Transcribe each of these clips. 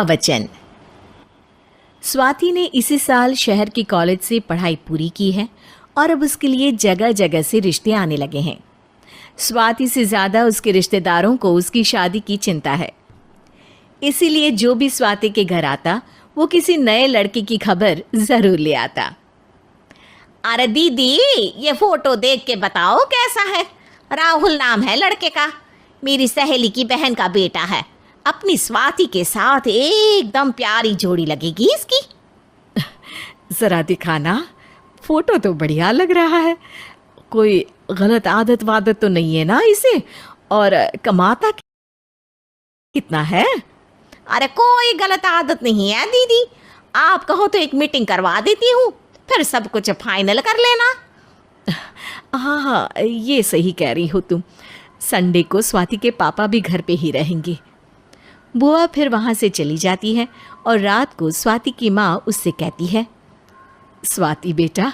वचन। स्वाति ने इसी साल शहर की कॉलेज से पढ़ाई पूरी की है और अब उसके लिए जगह जगह से रिश्ते आने लगे हैं। स्वाति से ज़्यादा उसके रिश्तेदारों को उसकी शादी की चिंता है, इसीलिए जो भी स्वाति के घर आता वो किसी नए लड़के की खबर ज़रूर ले आता। अरे दीदी, ये फोटो देख के बताओ कैसा है। राहुल नाम है लड़के का, मेरी सहेली की बहन का बेटा है। अपनी स्वाति के साथ एकदम प्यारी जोड़ी लगेगी इसकी। ज़रा दिखाना, फोटो तो बढ़िया लग रहा है। कोई गलत आदत वादत तो नहीं है ना इसे? और कमाता कितना है? अरे कोई गलत आदत नहीं है दीदी, आप कहो तो एक मीटिंग करवा देती हूँ, फिर सब कुछ फाइनल कर लेना। हाँ हाँ, ये सही कह रही हो तुम। संडे को स्वाति के पापा भी घर पे ही रहेंगे। बुआ फिर वहाँ से चली जाती है और रात को स्वाति की माँ उससे कहती है, स्वाति बेटा,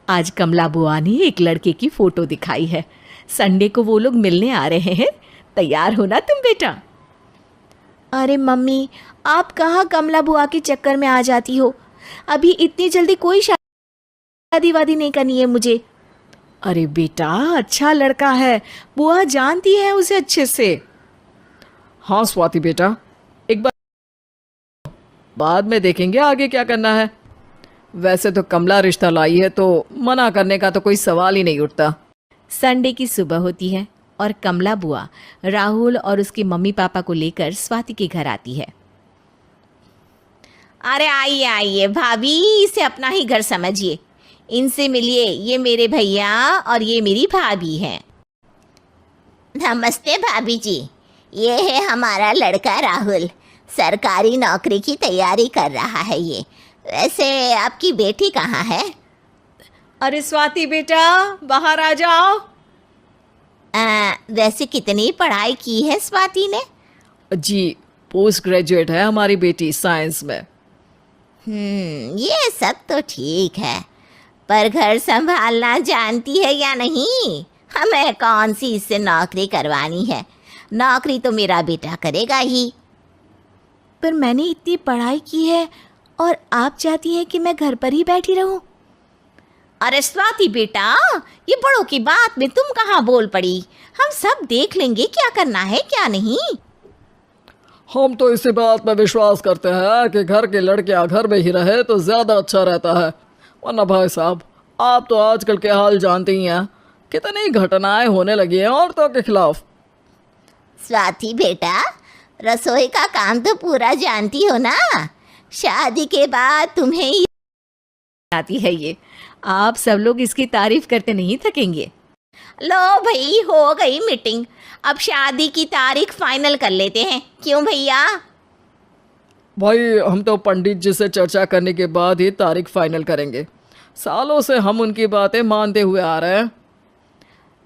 आज कमला बुआ ने एक लड़के की फ़ोटो दिखाई है। संडे को वो लोग मिलने आ रहे हैं, तैयार हो ना तुम बेटा? अरे मम्मी, आप कहाँ कमला बुआ के चक्कर में आ जाती हो? अभी इतनी जल्दी कोई शादी वादी नहीं करनी है मुझे। अरे बेटा, अच्छा लड़का है, बुआ जानती है उसे अच्छे से। हाँ स्वाति बेटा, एक बार बाद में देखेंगे आगे क्या करना है। वैसे तो कमला रिश्ता लाई है तो मना करने का तो कोई सवाल ही नहीं उठता। संडे की सुबह होती है और कमला बुआ राहुल और उसके मम्मी पापा को लेकर स्वाति के घर आती है। अरे आइए आइए भाभी, इसे अपना ही घर समझिए, इनसे मिलिए। ये मेरे भैया और ये मेरी भाभी हैं। नमस्ते भाभी जी, ये है हमारा लड़का राहुल, सरकारी नौकरी की तैयारी कर रहा है ये। वैसे आपकी बेटी कहाँ है? अरे स्वाति बेटा, बाहर आ जाओ। वैसे कितनी पढ़ाई की है स्वाति ने? जी, पोस्ट ग्रेजुएट है हमारी बेटी साइंस में। ये सब तो ठीक है, पर घर संभालना जानती है या नहीं? हमें कौन सी इससे नौकरी करवानी है, नौकरी तो मेरा बेटा करेगा ही। पर मैंने इतनी पढ़ाई की है और आप चाहती हैं कि मैं घर पर ही बैठी रहूं? अरे स्वाति बेटा, ये बड़ों की बात में तुम कहाँ बोल पड़ी? हम सब देख लेंगे क्या करना है क्या नहीं। हम तो इसी बात पर विश्वास करते हैं कि घर के लड़कियां घर में ही रहे तो ज़्यादा अच्छा रहता है। वरना भाई साहब, आप तो आजकल के हाल जानते ही हैं, कितनी घटनाएं होने लगी हैं औरतों के खिलाफ। स्वाति बेटा, रसोई का काम तो पूरा जानती हो ना? शादी के बाद तुम्हें ही आती है ये। आप सब लोग इसकी तारीफ करते नहीं थकेंगे। लो भाई, हो गई मीटिंग, अब शादी की तारीख फाइनल कर लेते हैं, क्यों भैया? भाई, हम तो पंडित जी से चर्चा करने के बाद ही तारीख फाइनल करेंगे। सालों से हम उनकी बातें मानते हुए आ रहे हैं।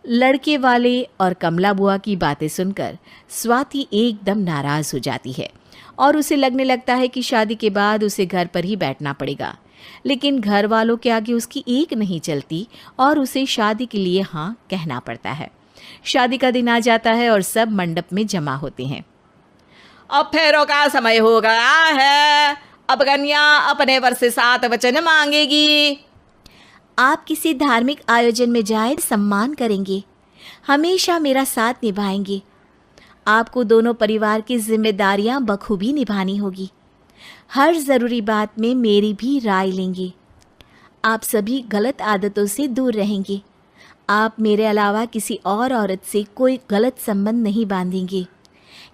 लड़के वाले और कमला बुआ की बातें सुनकर स्वाति एकदम नाराज हो जाती है और उसे लगने लगता है कि शादी के बाद उसे घर पर ही बैठना पड़ेगा। लेकिन घर वालों के आगे उसकी एक नहीं चलती और उसे शादी के लिए हाँ कहना पड़ता है। शादी का दिन आ जाता है और सब मंडप में जमा होते हैं। अब फेरों का समय हो गया है, अब कन्या अपने वर से 7 वचन मांगेगी। आप किसी धार्मिक आयोजन में जाए सम्मान करेंगे, हमेशा मेरा साथ निभाएंगे। आपको दोनों परिवार की जिम्मेदारियां बखूबी निभानी होगी। हर ज़रूरी बात में मेरी भी राय लेंगे। आप सभी गलत आदतों से दूर रहेंगे। आप मेरे अलावा किसी और औरत से कोई गलत संबंध नहीं बांधेंगे।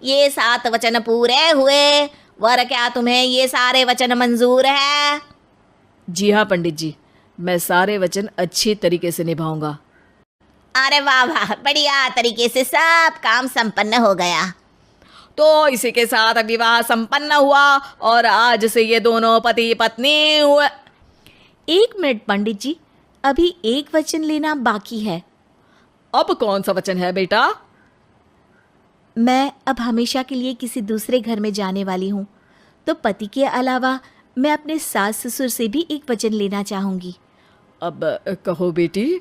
ये 7 वचन पूरे हुए, वर क्या तुम्हें ये सारे वचन मंजूर है? जी हाँ पंडित जी, मैं सारे वचन अच्छी तरीके से निभाऊंगा। अरे वाह वाह, बढ़िया तरीके से सब काम संपन्न हो गया। तो इसी के साथ विवाह संपन्न हुआ और आज से ये दोनों पति पत्नी हुए। 1 मिनट पंडित जी, अभी एक वचन लेना बाकी है। अब कौन सा वचन है बेटा? मैं अब हमेशा के लिए किसी दूसरे घर में जाने वाली हूँ, तो पति के अलावा मैं अपने सास ससुर से भी एक वचन लेना चाहूँगी। अब कहो बेटी।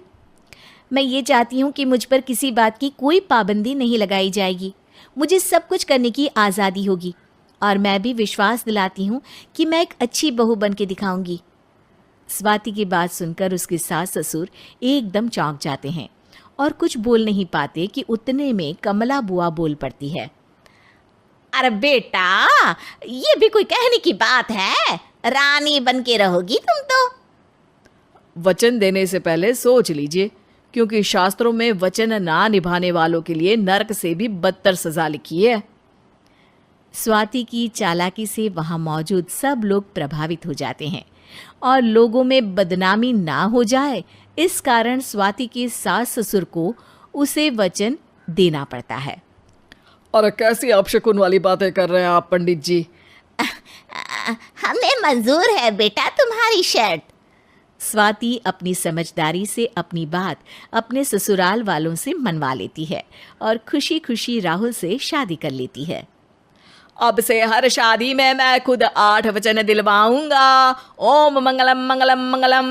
मैं ये चाहती हूँ कि मुझ पर किसी बात की कोई पाबंदी नहीं लगाई जाएगी। मुझे सब कुछ करने की आज़ादी होगी और मैं भी विश्वास दिलाती हूँ कि मैं एक अच्छी बहू बन के दिखाऊंगी। स्वाति की बात सुनकर उसके सास ससुर एकदम चौंक जाते हैं और कुछ बोल नहीं पाते कि उतने में कमला बुआ बोल पड़ती है। अरे बेटा, ये भी कोई कहने की बात है? रानी बन के रहोगी तुम तो। वचन देने से पहले सोच लीजिए, क्योंकि शास्त्रों में वचन ना निभाने वालों के लिए नरक से भी बदतर सजा लिखी है। स्वाति की चालाकी से वहां मौजूद सब लोग प्रभावित हो जाते हैं और लोगों में बदनामी ना हो जाए, इस कारण स्वाति के सास ससुर को उसे वचन देना पड़ता है। और कैसी अपशकुन वाली बातें कर रहे हैं आप पंडित जी? हमें मंजूर है बेटा तुम्हारी शर्त। स्वाति अपनी समझदारी से अपनी बात अपने ससुराल वालों से मनवा लेती है और खुशी खुशी राहुल से शादी कर लेती है। अब से हर शादी में मैं खुद 8 वचन दिलवाऊंगा। ओम मंगलम मंगलम मंगलम।